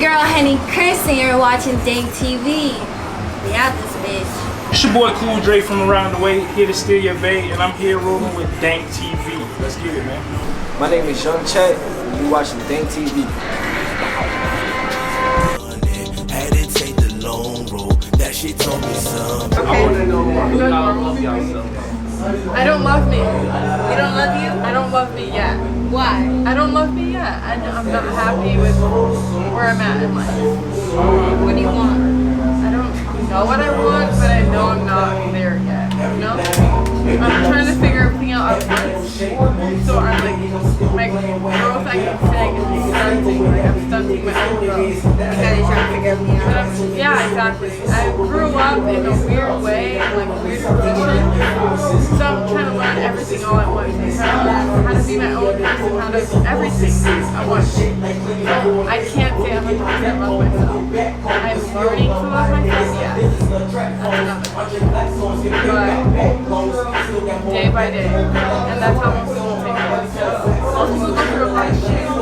girl Henny Chris and you're watching Dank TV. We have this bitch. It's your boy Cool Dre from around the way, here to steal your bait, and I'm here rolling with Dank TV. Let's get it, man. My name is Young Chet, and you watching Dank TV. Had to take the long road. That shit told me something. Okay. I want to know who y'all love y'all so much. I don't love me. You don't love you? I don't love me yet. Why? I don't love me yet. I'm not happy with where I'm at in life. What do you want? I don't know what I want, but I know I'm not there yet. You know? I'm trying to figure everything out at once. So I'm like, my growth I can say I can be stunting. Like I'm stunting my own growth. Because you're trying to figure everything out. Yeah, exactly. I grew up in a weird way, like a weird tradition. So I'm trying to learn everything all at once. How to be my own person, how to everything at once. So I can't say 100% love myself. I'm learning to love myself, yes. That's another question. But day by day. And that's how most people take it. Most people go through a lot of shit. You know?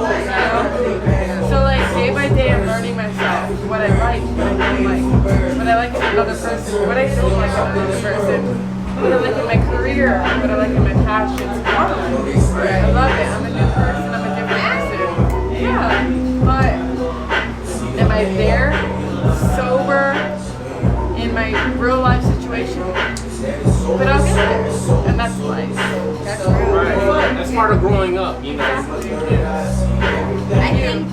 So like day by day I'm learning myself. What I like, what I don't like. What I like in another person, what I don't like in another person. What I like in my career, what I like in my passions. I love it. I'm a new person, I'm a different person. Yeah. But am I there? Sober? In my real life situation? But I'll get there. And that's life. That's Right. That's part of growing up, you know. I think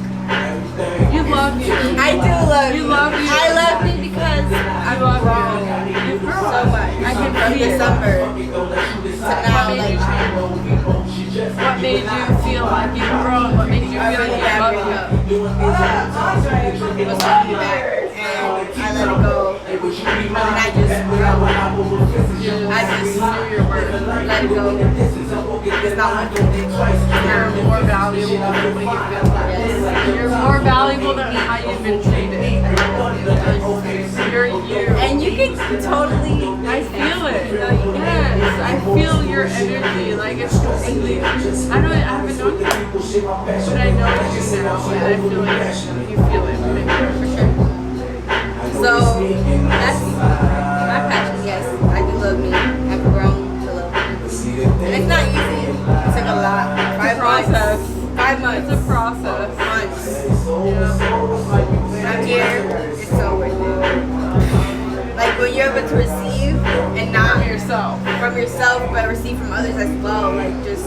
you love you. I do love you. You love you. I love me because I love you. You grew so up. much. I can From see it. December to now, like, What made you feel like you grow? What made you feel like you love you? was holding back, and I let it go. And I just knew your worth. Let it go. It's not what you think. You're more valuable than what you feel. You're more valuable than how you've been treated. You're you. And you can totally. I feel it. Yes, I feel your energy. Like it's completely. I haven't known you, but I know you now, and I feel like you feel it for sure. So that's my passion. Yes, I do love me. I've grown to love me, and it's not easy. It took a lot. It's a process. 5 months. It's a process. Months. Yeah. I'm here. It's so worth it. Like when you're able to receive and not from yourself, but receive from others as well. Like just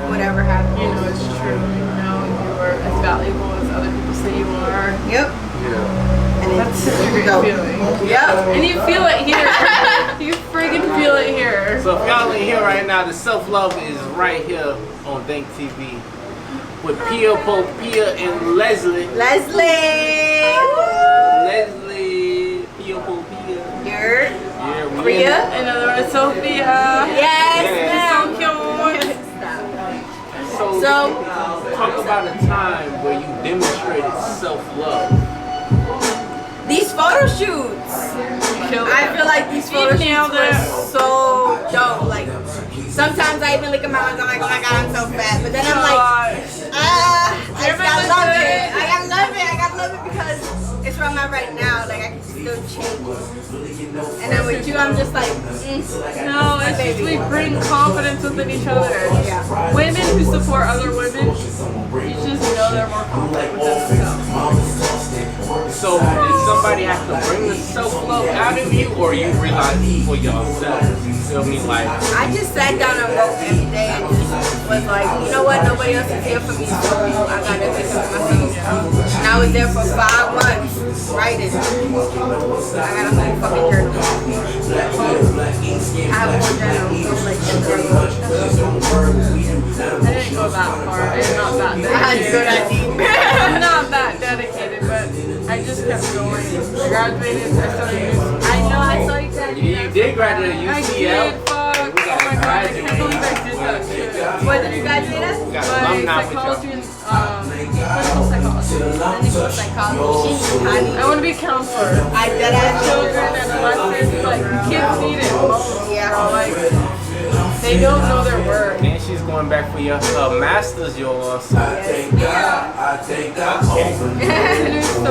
whatever happens. You know it's true. You know you are as valuable as other people say you are. Yep. Yeah. And That's such a great feeling. Yep. And you feel it here. You friggin' feel it here. So if y'all ain't here right now, the self-love is right here on Dank TV with Pia, Popia, and Leslie. Leslie. Leslie, Pia, Popia. You're Yeah, we Priya. And another one is Sophia. Yes, Yeah. ma'am. So talk about a time where you demonstrated self-love. These photo shoots. I feel like these photo shoots were so dope. Like sometimes I even look at my ones, I'm like, oh my god, I'm so fat. But then I'm like, I gotta love it. I gotta love it. I gotta love it because it's where I'm at right now. Like I can still change. And then with you, I'm just like, No, it's just we bring confidence within each other. Yeah. Women who support other women, you just know they're more confident within themselves. So did somebody have to bring the self-love out of you, or you realized it for yourself? You feel me? Like I just sat down and wrote every day and just was like, you know what, nobody else is here for me, so I gotta take care of myself. And I was there for 5 months writing. I got a whole fucking journal. I have a whole journal. I didn't go that far. I'm not that I had to go that dedicated. deep. I'm not that dedicated, but I just kept going. I graduated. I started UCL. I know, I saw you graduate. you did graduate I UCL. did, fuck. Oh my god, I can't believe I did that shit. What did you graduate as? We got My alumni with psychology y'all. and clinical psychology. Clinical psychology. Honey. I want to be a counselor. I did that. Children and adolescents, like kids need it most. Yeah. Bro. Like they don't know their worth. And she's going back for your master's, y'all also. And it was so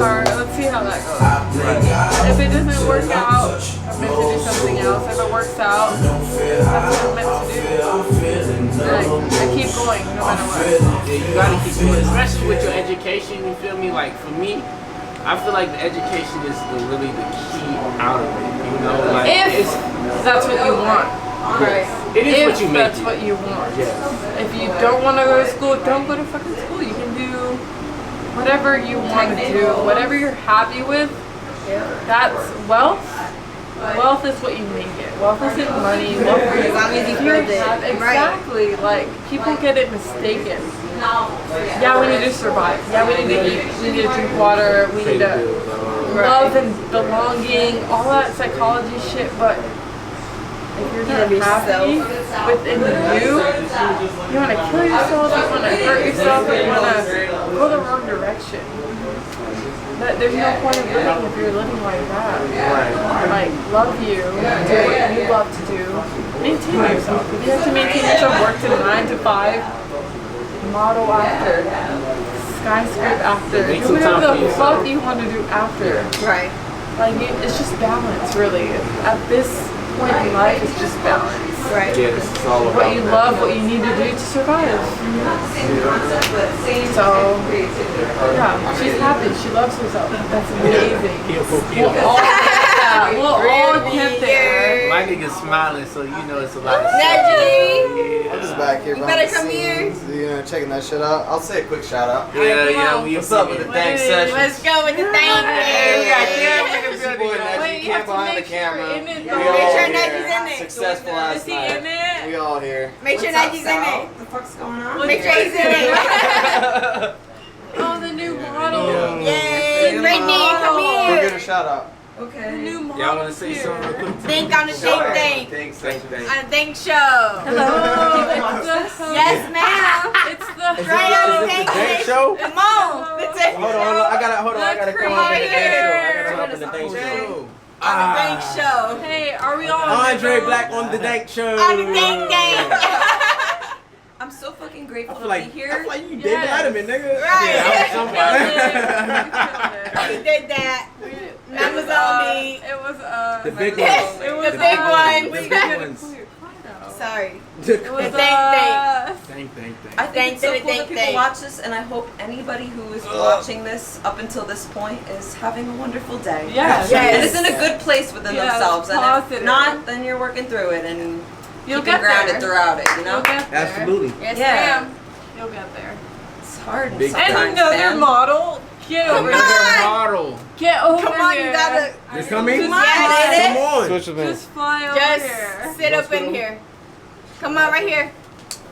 that goes. If it doesn't work out, I'm meant to do something else. If it works out, that's what I'm meant to do. And I keep going no matter what. Yeah, you gotta keep going, especially with your education. You feel me? Like for me, I feel like the education is really the key out of it. You know, like If that's what you want. Right. It is If what you make that's it. what you want. Yes. If you don't want to go to school, don't go to fucking school. You can do whatever you want to do, whatever you're happy with. That's wealth. Wealth is what you make it. Wealth isn't money. Wealth is As long as you build it. exactly. Like people get it mistaken. Yeah, we need to survive. Yeah, we need to eat. We need to drink water. We need to love and belonging. All that psychology shit, but. If you're not happy within you want to kill yourself, you want to hurt yourself, you want to go the wrong direction. There's no point of living if you're living like that. Like, love you, do what you love to do, maintain yourself. If you have to maintain yourself, work to 9 to 5, model after, skyscrape after, do whatever the fuck you want to do after. Right. Like, it's just balance, really. At this point in life, it's just balance. Right. Yeah, this is all about What you love, what you need to do to survive. So, yeah, she's happy. She loves herself. That's amazing. We'll all get there. My nigga's smiling, so you know it's a lot of Najee, I'm just back here. you behind better the come here. scenes, you know, checking that shit out. I'll say a quick shout out. Yeah, we What's up with the Dank session? Let's go with the thank you. Your boy Najee Wait, you came have to behind the make sure camera. in it, We though. all Make sure here. Najee's in it. Successful last Is he night. in it? We all here. Make sure Najee's in it. What the fuck's going on? Make sure he's in it. Oh, the new model. Yay, Brittany, come We'll here. get a shout out. The Okay. new model. Y'all want to say something real quick? Think on the Think Thanks. on the Think show. Yes, ma'am. It's the Right on the Think Dank show. show? Come on. That's it. Hold on. I gotta come up in the Dank show. I gotta come up in the Dank show. On the Think show. Hey, are we all Andre Black on the Dank show. On the Think. I'm so fucking grateful I to feel like be here. you David Letterman, nigga. Right. He did that. That was on me. It was The big Yes, ones. It was the big one. ones. The big ones. Sorry. It was Thank. I think it's so Thank, cool thank, that people thank. watch this, and I hope anybody who is watching this up until this point is having a wonderful day. Yes. And is in a good place within Yes, themselves. And positive. if not, then you're working through it and You'll keeping get grounded there. throughout it, you know? You'll get there. Absolutely. Yes, Yeah. ma'am. You'll get there. It's hard. Big sometimes, And another man. model. Get over Come here. on. Model. Get over Come on, here. you gotta They're coming? Come on, Come on. Just fly over just here. sit up in here. Come on, right here.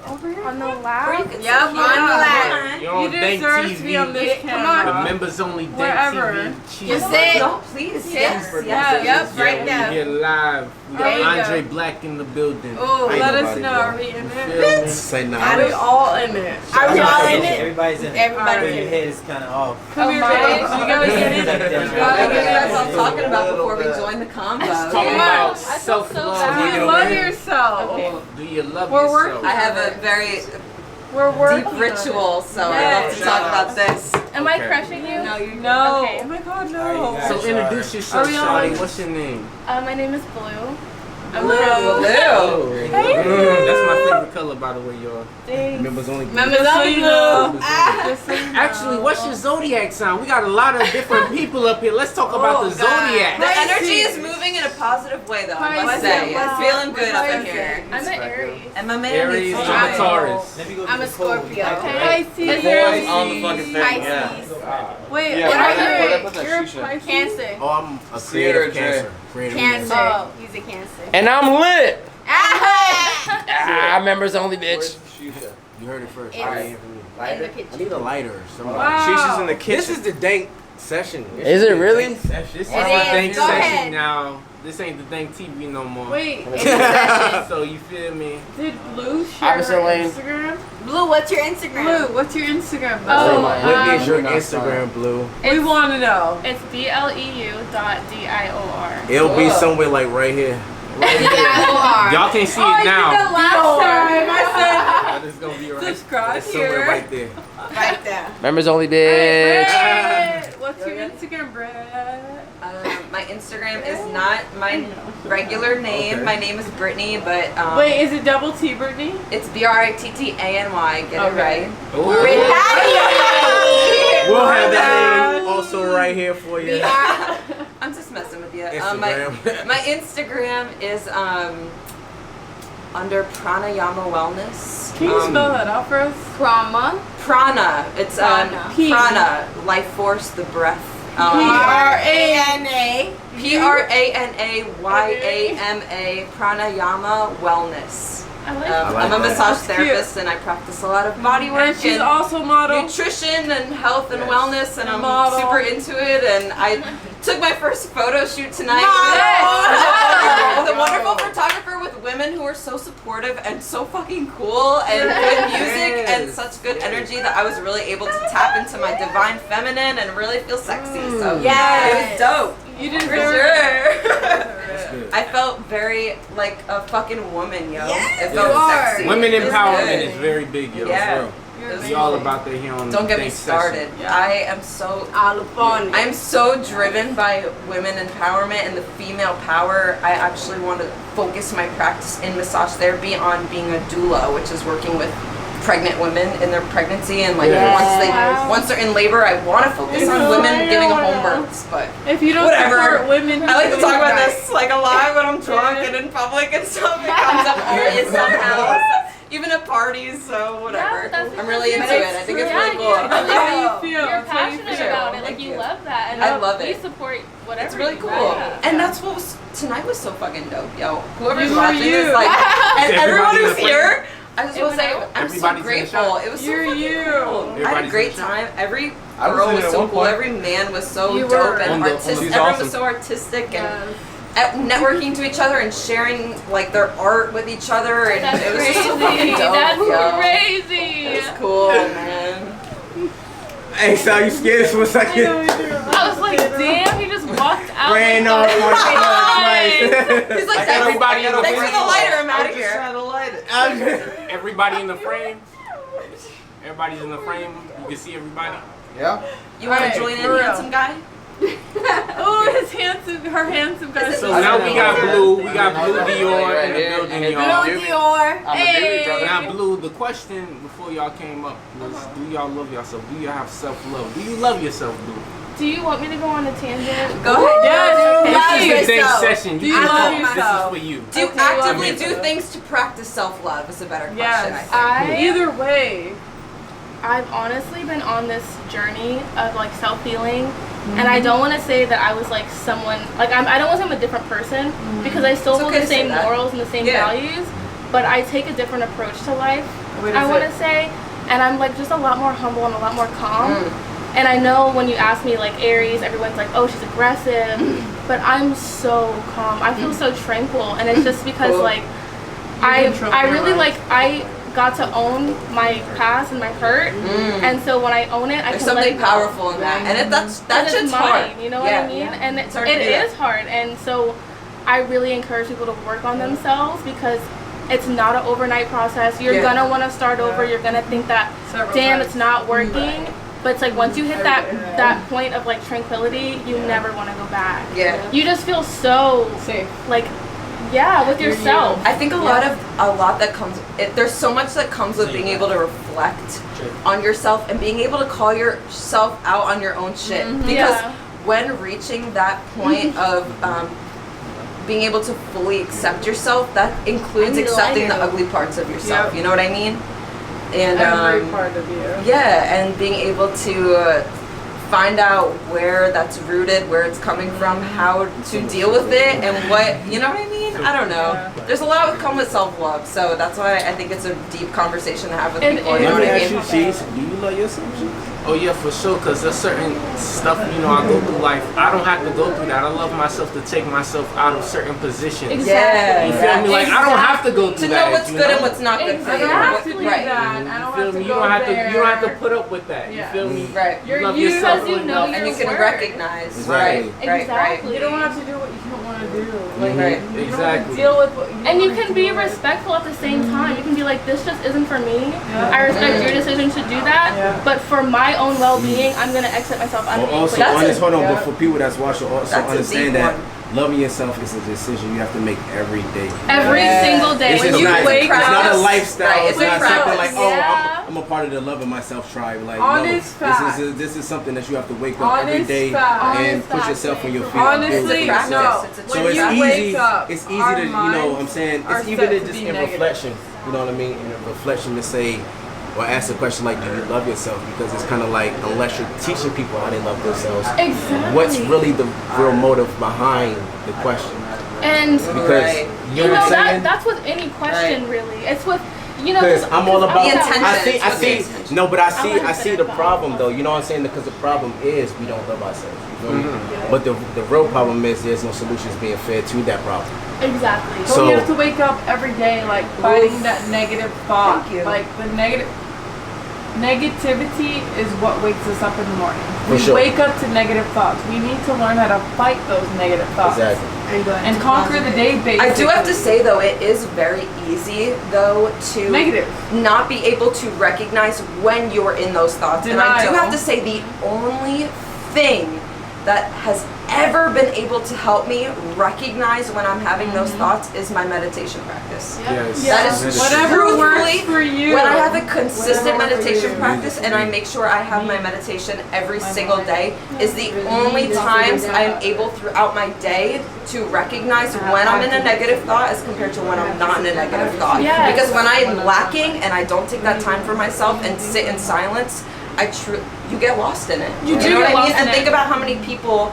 Over here? On the Or you lab? can Yup, sit on here. the lap. You're on You Dank deserve to be on TV. this Come camera. The members only Dank Wherever. TV. Just Cheese. sit. No, please. Yes. Yes. Yes. Yup, Yeah, right we there. here live. We There you got go. Andre Black in the building. Oh, Ain't Let us nobody, know. bro. Are we in Feel it? me? Say Are nah. we all in it? Are we all in it? Everybody's in it. Everybody's But in your it. head is kind of off. Come here, guys. You gotta get in it. You What gotta were you get guys in all it. talking about before we joined the combo? Talking on. about so self-love. bad. Do you love yourself? Do you love We're yourself? working. I have a very We're working deep on ritual, so I'd love to Yes. talk about this. Am I Okay. crushing you? No, you it. No. Okay. Oh my God, no. Alright, So introduce yourself, Are we Shawty. on? What's your name? My name is Blue. I'm Blue. from Blue. That's my favorite color, by the way, y'all. Members only. Members Just so only you blue. know. Ah. Just so you know. Actually, what's your zodiac sign? We got a lot of different people up here. Let's talk about the Oh, God. zodiac. The energy is moving in a positive way, though, I must say. It's feeling good up in here. I'm an Aries. And my man Aries, needs I'm a to Taurus. Let me go I'm a get the code. Scorpio. Pisces. Boys on the fucking thing. yeah. Pisces. Wait, Yeah, what why are that- you? what's that You're a shisha? Pisces? Cancer. Oh, I'm a Sierra creative J. cancer. Creative Cancer. Oh. He's a Cancer. And I'm lit. Ah! Members only, bitch. You heard it first. It's Alright. in the I kitchen. need a lighter or something. Wow. Shisha's in the kitchen. This is the dank session. Is it really? This is the It is. dank Go session ahead. now. This ain't the dank TV no more. Wait, It's a session. So you feel me? did Blue share her Officer Lane. Instagram? Blue, what's your Instagram? Blue, what's your Instagram? Oh, What is your Not Instagram, Blue? We want to know. It's BLEU.DIOR. It'll be somewhere like right here. D-I-O-R. Y'all can't see Oh, I it did now. that last time. I It's gonna be right. Subscribe It's somewhere here. right there. Right there. Members only, said, bitch. Brett, what's your Instagram, Brett? Instagram is not my regular name. My name is Brittany, but Wait, is it double T, Brittany? it's Brittany. Get it right. We'll have that name also right here for you. I'm just messing with you. Instagram. My Instagram is under Pranayama Wellness. Can you spell that out for us? Prana. It's Prana, life force, the breath. Prana. Pranayama Pranayama Wellness. I like I'm a massage therapist and I practice a lot of body work and she's also model. nutrition and health and wellness, and I'm super into it. And I took my first photo shoot tonight with a wonderful photographer with women who are so supportive and so fucking cool and good music and such good energy that I was really able to tap into my divine feminine and really feel sexy. So it was dope. You did For sure. I felt very like a fucking woman, yo. It felt sexy. Women It was empowerment good. is very big, yo. Yeah. We all about that here on Don't get me Dank started. Session. I am so driven by women empowerment and the female power. I actually want to focus my practice in massage therapy on being a doula, which is working with pregnant women in their pregnancy, and like once they're in labor, I want to focus on women giving home births. But if you don't support women, I like to talk about this like a lot when I'm drunk and in public and stuff. It comes up always somehow. Even at parties, so whatever. I'm really into it. I think it's really cool. You're passionate about it. Like you love that. And I love it. We support whatever. It's really you cool. love. And that's what was tonight was so fucking dope, yo. Whoever's You watching were is you. like, and everyone Everybody who's in the here. I just want to say, I'm so Everybody's in the grateful. shot. It was so You're fucking you. cool. I had a great time. Every girl was so cool. Every man was so You dope were. and On the- artistic. she's Everyone awesome. was so artistic and networking to each other and sharing like their art with each other, and That's it was crazy. just so fucking dope. That's yo. crazy. It was cool, man. Hey, so you scared for a second? I was like, damn, he just walked out. Ran off on the He's like, everybody in the thanks for the lighter. I'm out of here. Everybody in the frame. Everybody's in the frame. You can see everybody. Yeah. You want to Alright, join in, for real. handsome guy? Oh, his handsome, her handsome guy. So now we got Blue. We got Blue Dior in the building, y'all. Dior. Now, Blue, the question before y'all came up was, do y'all love yourself? Do y'all have self-love? Do you love yourself, Blue? Do you want me to go on a tangent? Go ahead. This is a yourself. dank session. Do You you can love talk. yourself? This is for you. Do you Okay, actively love do yourself. things to practice self-love? Is a better question, Yes. I think. Either way. I've honestly been on this journey of like self-healing, and I don't want to say that I was like someone like I don't want to say I'm a different person because I still It's hold okay the to say same that. morals and the same Yeah. values, but I take a different approach to life. What I is want it? to say, and I'm like just a lot more humble and a lot more calm. And I know when you ask me like Aries, everyone's like, oh, she's aggressive, but I'm so calm. I feel so tranquil, and it's just because like I really like I got to own my past and my hurt, and so when I own it, I There's can let something it go. powerful in that, and that's Because just it's hard. mine, you know Yeah. what I mean? And It's hard to do it that. is hard, and so I really encourage people to work on themselves because it's not an overnight process. You're gonna want to start over. You're gonna think that, damn, it's not working. But it's like once you hit that point of like tranquility, you never want to go back. Yeah. You just feel so Safe. like, yeah, with yourself. I think a lot that comes. There's so much that comes with being able to reflect on yourself and being able to call yourself out on your own shit. Because Yeah. when reaching that point of being able to fully accept yourself, that includes accepting the ugly parts of yourself. Yep. You know what I mean? And Every part of you. yeah, and being able to find out where that's rooted, where it's coming from, how to deal with it, and what, you know what I mean? I don't know. There's a lot that come with self-love, so that's why I think it's a deep conversation to have with It people. is. You know Let what me I ask mean? you, Cheese, do you love yourself, Cheese? Oh yeah, for sure, because there's certain stuff, you know, I go through life. I don't have to go through that. I love myself to take myself out of certain positions. Yeah, You feel me? Like, I don't have to go to through know that. what's you good know? and what's not good for I you. don't have to do Right. that. I You don't feel have to me? go You don't have there. to. You don't have to put up with that. Yeah. You feel me? Right. You love you yourself because you enough. know And you your can worth. recognize. Exactly. Right. Exactly. You don't have to do what you don't want to do. Right. Right. You don't Exactly. deal with what you And you don't can wanna be do. respectful at the same time. You can be like, this just isn't for me. I respect your decision to do that. Yeah. But for my my own well-being, I'm gonna exit myself out of the Also, equation. hold on, but for people that's watching, also That's a understand deep that one. loving yourself is a decision you have to make every day. Every single day. It's When just you not, wake it's not a up, lifestyle. Right, it's it's a not something practice. like, oh, Yeah. I'm a part of the loving myself tribe. Like, Honest no, fact. this is something that you have to wake up every Honest day fact. and Honest put fact. yourself on your feet. Honestly, practice. no. It's a So When it's you easy. wake up, It's easy our to, you know, what I'm minds saying, are it's even set in to just be in negative. reflection. You know what I mean? In a reflection to say, or ask a question like, do you love yourself? Because it's kind of like, unless you're teaching people how they love themselves, Exactly. what's really the real motive behind the question? And Because Right. you know what I'm saying? that's with any question really. It's with, you know, Because I'm all about. The intention. I It's with the see. intention. No, but I wanna see finish the my problem though. You know what I'm saying? Because the problem is we don't love ourselves. You feel me? But the real problem is there's no solutions being fed to that problem. exactly. So you have to wake up every day like fighting that negative thought. Thank you. Like the negativity is what wakes us up in the morning. We sure. wake up to negative thoughts. We need to learn how to fight those negative thoughts. Exactly. And conquer the day basically. I do have to say though, it is very easy though to Negative. not be able to recognize when you're in those thoughts. And I do Denial. have to say the only thing that has ever been able to help me recognize when I'm having those thoughts is my meditation practice. Yes. That is Whatever works truthfully for you. when I have a consistent Whatever works for meditation you. practice and I make sure I have my meditation every single day is the only times I'm able throughout my day to recognize when I'm in a negative thought as compared to when I'm not in a negative thought. Yes. Because when I'm lacking and I don't take that time for myself and sit in silence, you get lost in it. You do know get what I lost mean? And in think it. about how many people,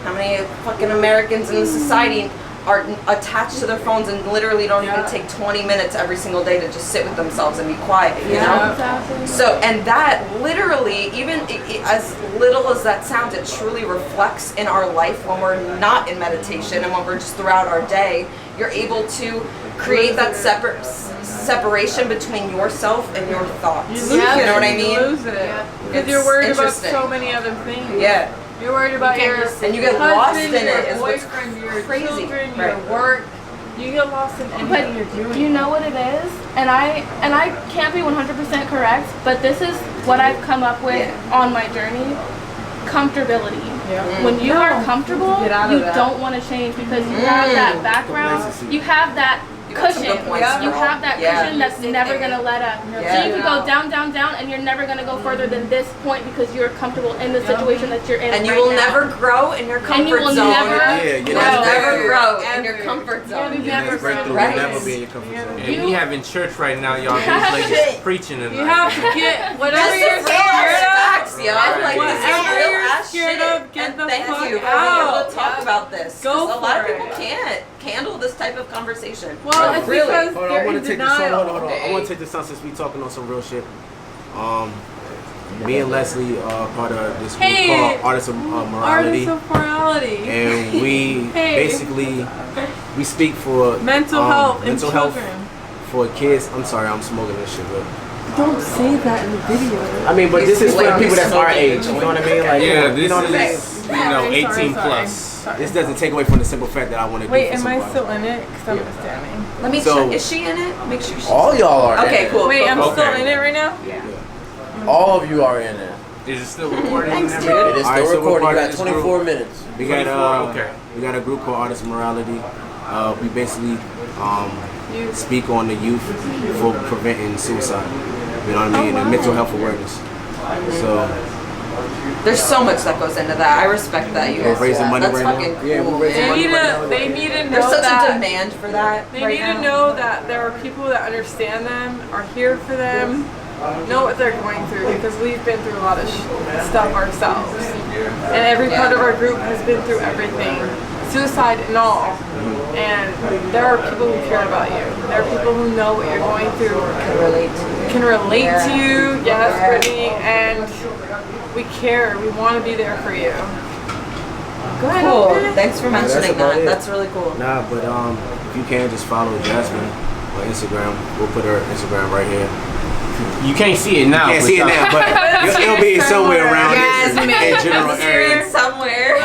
how many fucking Americans in the society are attached to their phones and literally don't even take 20 minutes every single day to just sit with themselves and be quiet, you know? Exactly. So, and that literally, even as little as that sounds, it truly reflects in our life when we're not in meditation and when we're just throughout our day. You're able to create that separation between yourself and your thoughts. You You lose know it. what I mean? You lose it. Because It's you're worried about interesting. so many other things. Yeah. You're worried about You can't your just- and you get lost husband, in it your is what's boyfriend, your crazy. children, Right. your work. You get lost in anything you're doing. You know what it is, and I can't be 100% correct, but this is what I've come up with on my journey. Comfortability. Yeah. When you are comfortable, Get out of you that. don't want to change because you have that background, you have that You got some cushion. good points, You girl. have that Yeah. cushion that's never gonna let up. Yeah. So you can go down, down, down, and you're never gonna go further than this point because you're comfortable in the situation that you're in. And you right will now. never grow in your comfort And you will zone. never you You know, will never Ever. grow in Ever. your comfort zone. You never never breakthrough. Right. You'll never be in your comfort zone. And we having church right now, y'all. These ladies Shit. preaching tonight. You have to get whatever This you're is scared of. facts, yo. Like, this is Whatever real you're ass scared shit. of, get and the thank fuck you for being out. able to talk about this. Go 'Cause a lot of for people it. can't handle this type of conversation. Well, it's really. because Hold on, I they're want in to take this on. denial. Hold on. I want to take this on since we talking on some real shit. Me and Leslie are part of this group Hey. called Artists of Morality, Artists of morality. and we Hey. basically we speak for Mental health and mental health children. for kids. I'm sorry, I'm smoking this shit, but Don't say that in the video. I mean, but this is for the people that's our Smoking. age. You know what I mean? Like, Yeah, you this know what I mean? is, you know, 18 plus. Sorry. This doesn't take away from the simple fact that I want to Wait, do for am I somebody. still in it? Because I'm standing. Let me So- check. Is she in it? Make sure she's All y'all are in Okay, it. cool. Wait, cool, I'm cool. still Okay. in it right now? All of you are in it. Is it still recording? Thanks, and dude. everything? It is All right, still so we're recording. part You of got this 24 group. minutes. We got 24, okay. we got a group called Artists of Morality. We basically speak on the youth for preventing suicide. You know what I mean? And mental health awareness. So There's so much that goes into that. I respect that you we're guys do raising that. money That's right fucking now. Yeah, cool, we're raising man. money right now. They need to know There's such that. a demand for that They right need now. to know that there are people that understand them, are here for them, know what they're going through because we've been through a lot of stuff ourselves. And every part of our group has been through everything, suicide and all. And there are people who care about you. There are people who know what you're going through, can relate to you. Yes, Brittany, and we care. We want to be there for you. Go ahead. Cool. Open it. Thanks for that's mentioning about that. it. That's really cool. Nah, but if you can just follow Jasmine on Instagram. We'll put her Instagram right here. You can't see it now. Can't see it now, but it'll be somewhere around Yes, in general It's area. somewhere.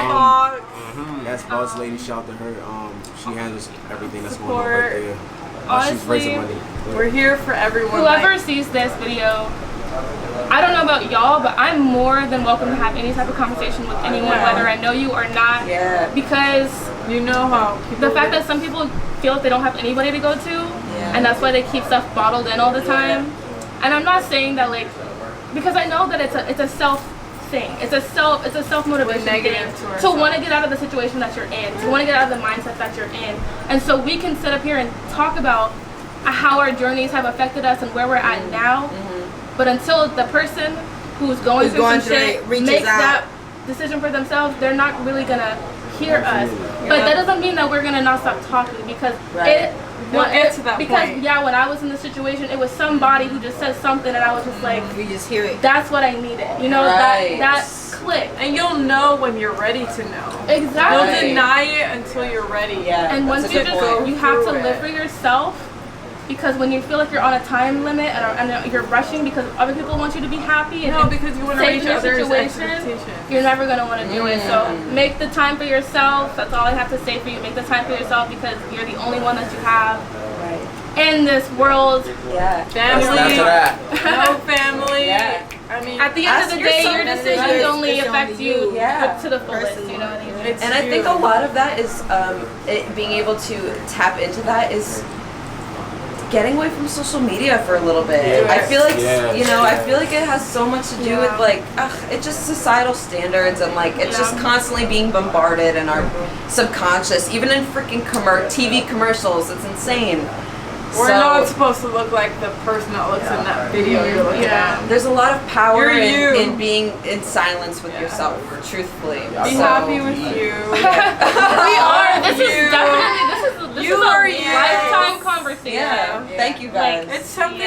That's Boss Lady. Shout to her. She handles everything that's going on right Support. there. She's Honestly, raising money. We're here for everyone. Whoever like, sees this video, I don't know about y'all, but I'm more than welcome to have any type of conversation with anyone, whether I know you or not. Yeah. Because you know how the fact that some people feel like they don't have anybody to go to, and that's why they keep stuff bottled in all the time. And I'm not saying that like, because I know that it's a self thing. It's a self motivation thing to want to get out of the situation that you're in, to want to get out of the mindset that you're in. And so we can sit up here and talk about how our journeys have affected us and where we're at now. But until the person who's going through some shit makes that decision for themselves, they're not really gonna hear us. But that doesn't mean that we're gonna not stop talking, because when I was in the situation, it was somebody who just said something and I was just like, you just hear it. That's what I needed. You know, that click. And you'll know when you're ready to know. Exactly. Don't deny it until you're ready. Yeah. And once you have to live for yourself. Because when you feel like you're on a time limit and you're rushing because other people want you to be happy and because you want to reach others' expectations, you're never going to want to do it. So make the time for yourself. That's all I have to say for you. Make the time for yourself, because you're the only one that you have in this world. Family. No family. I mean, at the end of the day, your decisions only affect you to the fullest. You know what I mean? And I think a lot of that is being able to tap into that is getting away from social media for a little bit. I feel like I feel like it has so much to do with like it's just societal standards, and like it's just constantly being bombarded in our subconscious, even in freaking TV commercials. It's insane. We're not supposed to look like the person that looks in that video you're looking at. There's a lot of power in being in silence with yourself, truthfully. Be happy with you. We are. This is definitely this is a lifetime conversation. Yeah. Thank you guys. It's something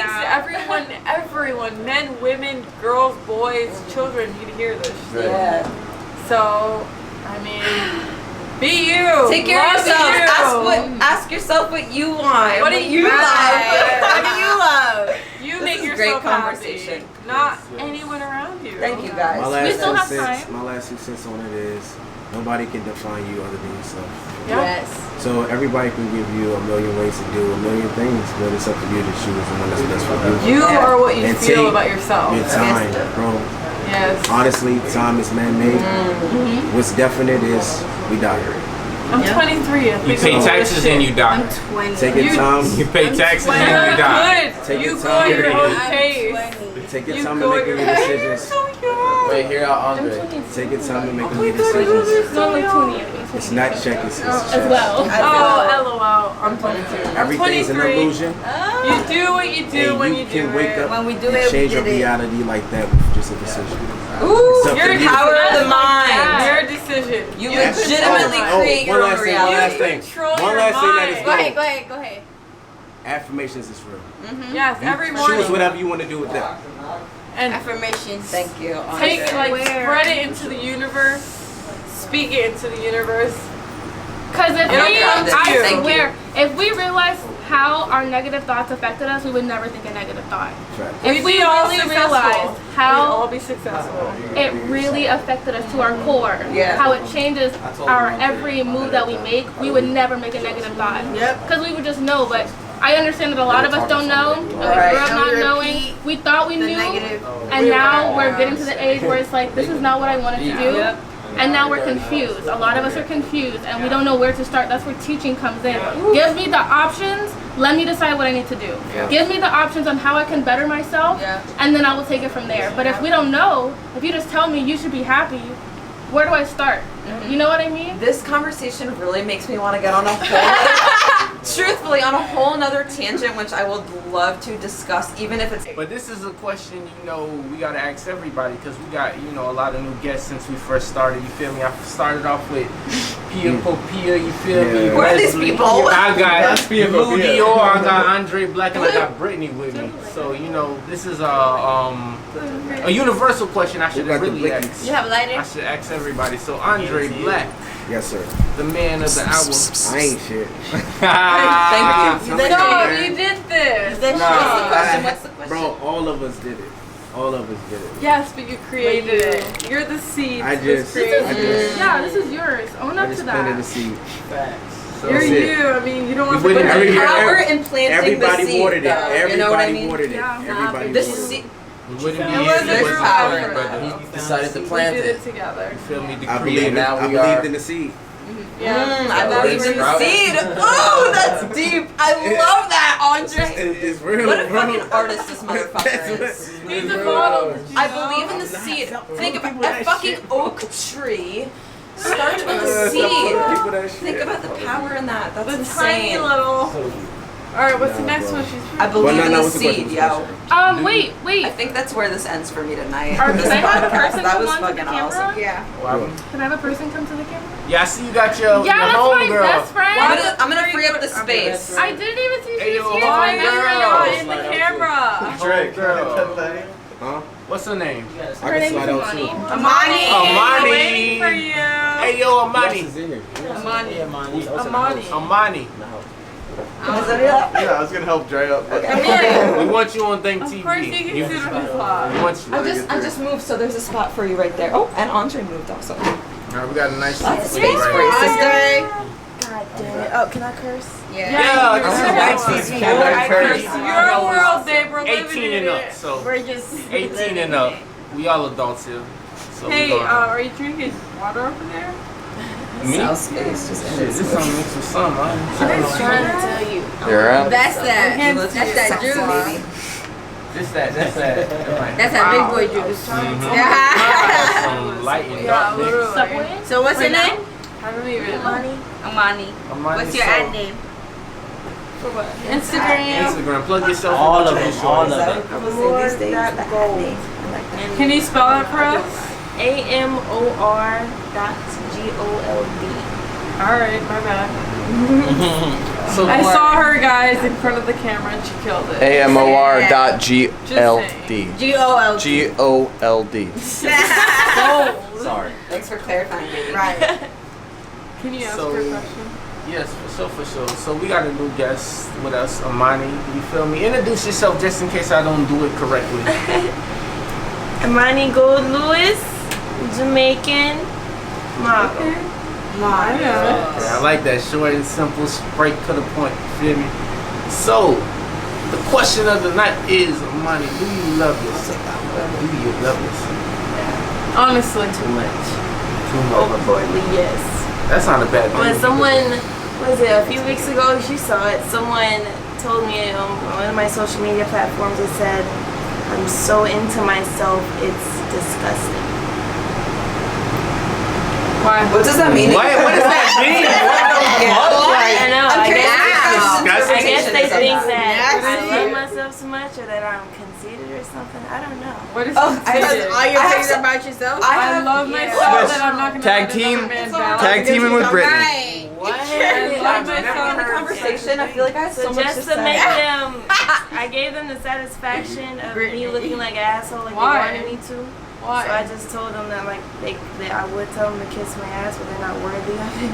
everyone, men, women, girls, boys, children need to hear this. Yeah. So, I mean, be you. Take care of yourself. Ask yourself what you want. What do you love? What do you love? You make yourself happy, not anyone around you. Thank you guys. My last 2 cents on it is nobody can define you other than yourself. Yes. So everybody can give you a million ways to do a million things, but it's up to you to choose the one that's best for you. You are what you feel about yourself. Your time, bro. Yes. Honestly, time is man-made. What's definite is we die. I'm 23. You pay taxes and you die. I'm 20. Take your time. You pay taxes and you die. Take your go time. at your own pace. Take your time to make your decisions. Wait, here out Andre. Take your time to make your decisions. It's only 20. It's not check, it's as well. Oh, LOL. I'm 22. Everything's an illusion. You do what you do when you do can wake it. up When we do and it, change we your did it. reality like that with just a decision. Ooh, So your for you- power of the mind. Your decision. You legitimately create your own reality. One last thing. One last thing that is Go ahead. affirmations is real. Yes, every morning. Choose whatever you want to do with them. And Affirmations. Thank you. take it, Andre. spread it into the universe. Speak it into the universe. Because if It'll come to you. I swear, if we realized how our negative thoughts affected us, we would never think a negative thought. Right. If we We'd all really successful. realized We'd how all be successful. it really affected us to our core, how it changes our every move that we make, we would never make a negative thought. Yep. Because we would just know, but I understand that a lot of us don't know, and we grew up not knowing. We thought we knew, and now we're getting to the age where it's like, this is not what I wanted to do. And now we're confused. A lot of us are confused, and we don't know where to start. That's where teaching comes in. Give me the options. Let me decide what I need to do. Give me the options on how I can better myself, and then I will take it from there. But if we don't know, if you just tell me you should be happy, where do I start? You know what I mean? This conversation really makes me want to get on a whole truthfully on a whole nother tangent, which I would love to discuss, even if it's But this is a question, we gotta ask everybody, because we got, a lot of new guests since we first started. You feel me? I started off with Pia Popia. You feel me? Where are these people? I got That's Pia Popia. Lou Dior. I got Andre Black, and I got Brittany with me. So this is a universal question. I should really ask. You have a lighter? I should ask everybody. So Andre Black, Yes, sir. the man of the hour. I ain't shit. Thank you. No, you did this. What's the question? What's the question? Bro, all of us did it. All of us did it. Yes, but you created it. You're the seed. This is yours. Own up to planted the that. seed. So You're that's it. you. I mean, you don't want to We wouldn't put be Power in planting the Everybody seed. watered it. though, you know what I Everybody mean? watered it. Yeah. Everybody This watered it. seed, We wouldn't be It here wasn't if it real wasn't for power. brother. He decided to We plant did it. it together. You feel me? The I creator. believed, Now I we believed are- in the seed. Yeah. I believe in the Sprout. seed. Oh, that's deep. I love that, Andre. It's real, What a bro. fucking artist this motherfucker is. He's a model. I believe in the seed. Think about a fucking oak tree. Starts with a seed. Think about the power in that. That's The insane. tiny little. Alright, what's the next one? I believe Well, in no, the what's the question? seed, yo. Wait. I think that's where this ends for me tonight. Or This can I have a podcast, person that come was onto the fucking camera? awesome. Yeah. Can I have a person come to the camera? Yeah, I see you got your Yeah, that's my homegirl. best friend. I'm gonna free up the space. I didn't even see Hey, she yo, was here. homegirl. I met her Not in in the camera. Homegirl. Huh? What's her name? I can slide out too. Amani. Amani. Waiting for you. Hey yo, Amani. Amani. Yeah, I was gonna help Dre up. But We want you on Dank Of TV. course you can sit on his We lot. want you. I just moved, so there's a spot for you right there. Oh, and Andre moved also. Alright, we got a nice Lots of space space for you, sister. God damn it. Oh, can I curse? Yeah, this is Dank TV. It's your world, babe. We're living 18 in and up, it. so We're just 18 and up. We all adults here. So Hey, we going. are you drinking water over there? Me? South space just Shit, this something mixed with some, man. I was trying to tell you. You're out. that's that. Let's That's get that sexy, juice. baby. That's that. That's that big boy juice. Mm-hmm. Yeah. Some light and Yeah, dark mix. literally. Subway? So what's your name? I don't even. Amani. Amani What's your Soul. ad name? For what? Instagram. Instagram. Plug yourself. All into of the it, show. all of it. I would say these days that gold. Can you spell it for us? AMOR.GOLD. Alright, my bad. So I saw her, guys, in front of the camera and she killed it. AMOR.GLD. GOLD. GOLD. Sorry. Thanks for clarifying, baby. Right. Can you ask So- her a question? yes, for sure. So we got a new guest with us, Amani. You feel me? Introduce yourself just in case I don't do it correctly. Amani Gold Lewis, Jamaican model. Yeah, I like that short and simple, straight to the point. You feel me? So the question of the night is, Amani, do you love yourself? Do you love yourself? Honestly. Too much. Too much. Overboardly, yes. That's not a bad thing. When someone, was it a few weeks ago, she saw it, someone told me on one of my social media platforms, it said, I'm so into myself, it's disgusting. Why? What does that mean? What does that mean? I know, I'm I curious. guess they think that I Nasty. love myself so much or that I'm conceited or something, I don't know. What is Oh, conceited? All your I have things some- about yourself. I love myself that I'm not going to Tag let team. another man down. Tag teaming with Brittany. Right. What? I love Having a myself. conversation. I feel like I have so So much to just to make say. them, I gave them the satisfaction of me looking like an asshole like Why? they wanted me to. Why? So I just told them that like that I would tell them to kiss my ass, but they're not worthy of it.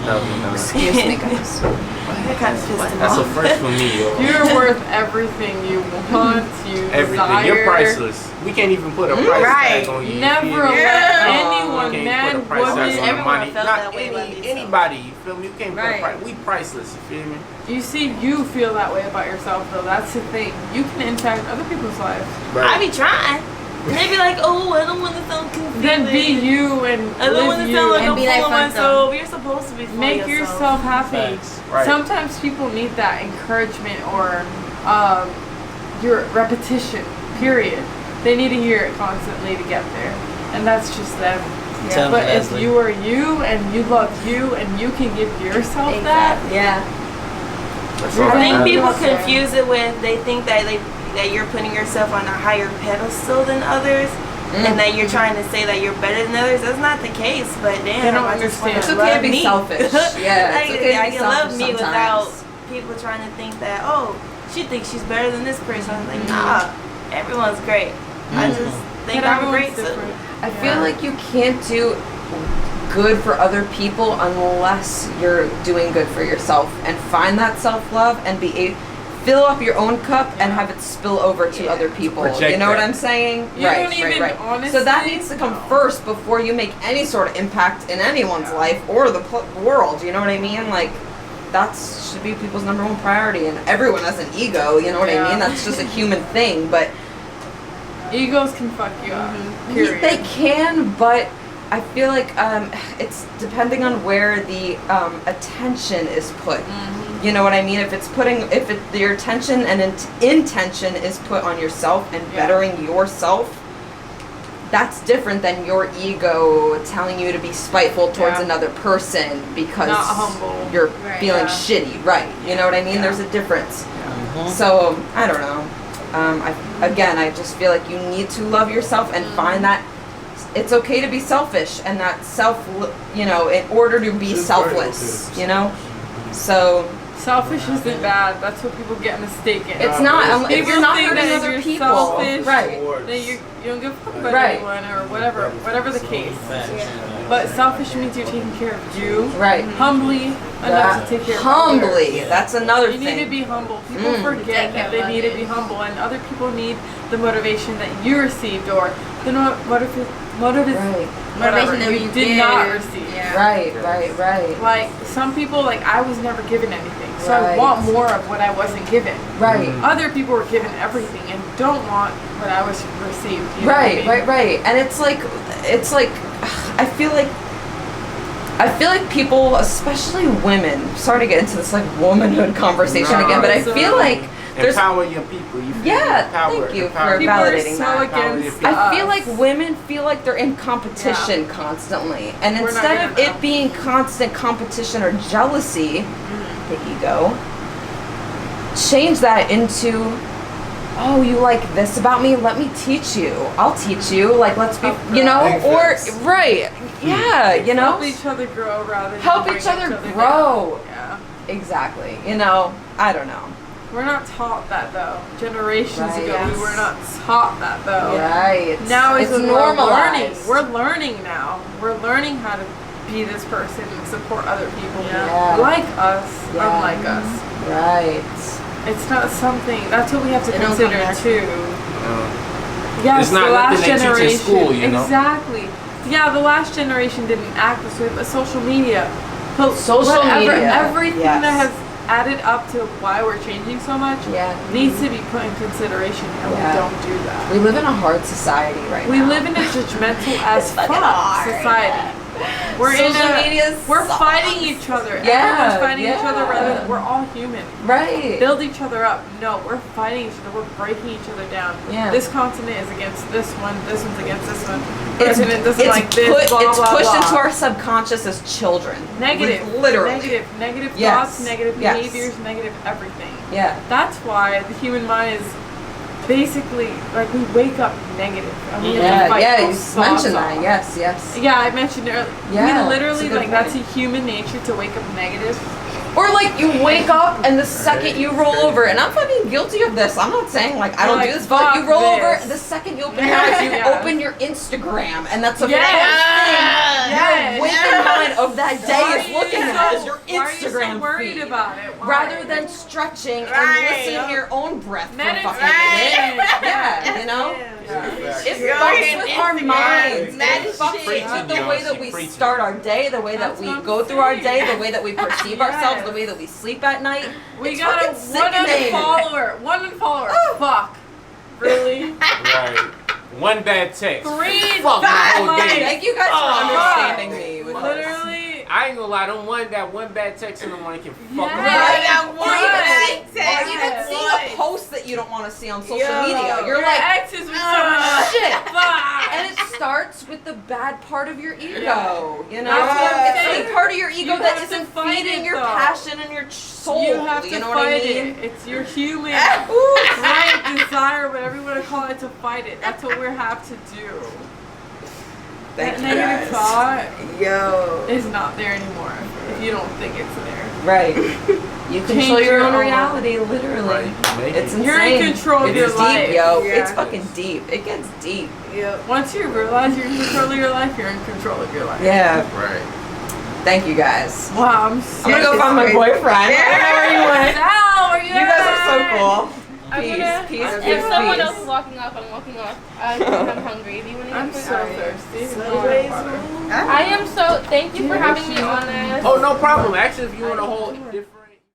No. Excuse me, guys. That kind of pissed them That's a off. first for me, yo. You're worth everything you want, you Everything. desire. You're priceless. We can't even put a price Right. tag on you. Never You feel me? let We anyone, can't man, put a price tag woman. on Everyone money. felt Not that way about themselves. anybody. You feel me? You can't put a Right. price. We priceless. You feel me? You see, you feel that way about yourself, though. That's the thing. You can impact other people's lives. I be trying. And they be like, oh, I don't want to sound confused. Then be you and I don't want live to you. sound like And I'm be full like of fun myself. You're supposed to be full Make of yourself happy. Facts. Right. Sometimes people need that encouragement or your repetition, period. They need to hear it constantly to get there. And that's just them. Tell But me, if Leslie. you are you and you love you and you can give yourself that, Yeah. That's I all think that people matters. confuse it with they think that that you're putting yourself on a higher pedestal than others, and that you're trying to say that you're better than others. That's not the case. But damn, They don't I just understand. wanna It's okay love to be me. selfish. Yeah, it's okay to I be can love selfish me without sometimes. people trying to think that she thinks she's better than this person. I'm like, nah, everyone's great. I just think but I'm everyone's great too. different. I feel like you can't do good for other people unless you're doing good for yourself, and find that self-love and fill up your own cup and have it spill over to other people. Project You know what that. I'm saying? You right, don't even right. honestly So that needs to come first before you make any sort of impact in anyone's life or the world. You know what I mean? Like, that should be people's number one priority. And everyone has an ego. You know what I Yeah. mean? That's just a human thing. But Egos can fuck you up. Period. They can, but I feel like it's depending on where the attention is put. You know what I mean? If your attention and intention is put on yourself and bettering yourself, that's different than your ego telling you to be spiteful towards another person because not humble. you're feeling shitty, right? You know what I mean? There's a difference. So I don't know. I just feel like you need to love yourself and find that it's okay to be selfish and that in order to be selfless, you know? So selfish isn't bad. That's what people get mistaken. It's not. If you're not think hurting that other you're people, selfish, right? then you don't give a fuck about anyone or whatever the case. But selfish means you're taking care of you, right? Humbly enough to take care of humbly. others. That's another thing. thing. You need to be humble. People forget that they need to be humble, and other people need the motivation that you received or the motivation that you did not receive. Right. Like some people, like I was never given anything, so I want more of what I wasn't given. Right. Other people were given everything and don't want what I was received. You know Right. what I mean? Right. And it's like I feel like people, especially women. Sorry to get into this like womanhood conversation again, but I feel like there's empower your people. You feel thank you for validating that. I feel like women feel like they're in competition constantly, and instead of it being constant competition or jealousy, the ego, change that into, oh, you like this about me? Let me teach you. I'll teach you. Like, let's be, you know, or you know, help each other grow rather than help each other grow. Yeah, exactly. You know, I don't know. We're not taught that though. Generations ago, we were not taught that though. Right. Now it's when normalized. We're learning now. We're learning how to be this person and support other people like us, unlike us. Right. It's not something. That's what we have to consider too. Yes, it's not the last generation. In school, you know? Exactly. Yeah, the last generation didn't act this way, but social media, everything that has added up to why we're changing so much needs to be put in consideration, and we don't do that. We live in a hard society right now. We live in a judgmental as fuck society. We're we're fighting each other. Everyone's fighting each other rather than we're all human. Right. Build each other up. No, we're fighting each other. We're breaking each other down. Yeah. This continent is against this one. This one's against this one. President doesn't like this. Blah, it's blah, pushed blah. into our subconscious as children. Negative. Literally. Negative thoughts, negative behaviors, negative everything. Yeah. That's why the human mind is basically like we wake up negative and we have to fight you those mentioned that. off. Yes. Yeah, I mentioned earlier. Yeah, we literally that's a good that's a point. human nature to wake up negative. Or like you wake up and the second you roll over, and I'm fucking guilty of this. I'm not saying like I don't do this, but you roll over the second you open your eyes, you open your Instagram, and that's the first thing your waking mind of that day is looking at is your Instagram feed. About it? Rather than stretching and listening to your own breath for a fucking minute. Yeah, you know? It fucks with our minds. It fucks with the way that we start our day, the way that we go through our day, the way that we perceive ourselves, the way that we sleep at night. We got a one unfollower. Fuck. Really? Right. One bad text. Fuck Thank you guys for understanding me with literally. I ain't gonna lie, that one bad text in the morning can fuck me up. Or even seeing a post that you don't want to see on social media. You're like, exes with so much shit. Fuck. And it starts with the bad part of your ego. You know, That's it's the part of your ego that have to isn't fight feeding it, your though. passion and your soul. You have to know fight what I mean? it. It's your human right, desire, whatever you want to call it, to fight it. That's what we have to do. Thank that you negative guys. thought is not there anymore if you don't think it's there. Right. You control your own reality, literally. Right. It's insane. You're in control of your life. Deep, yo. Yeah. It's fucking deep. It gets deep. Yep. Once you realize you're in control of your life, you're in control of your life. Yeah. Right. Thank you guys. Wow, I'm gonna go find my boyfriend. I don't know where you went. Sal, where you guys are so cool. Peace. If someone else is walking off, I'm walking off. I think I'm hungry. Do you want to I'm so thirsty. I am so. Thank you for having me on this. Oh, no problem. Actually, if you want a whole different.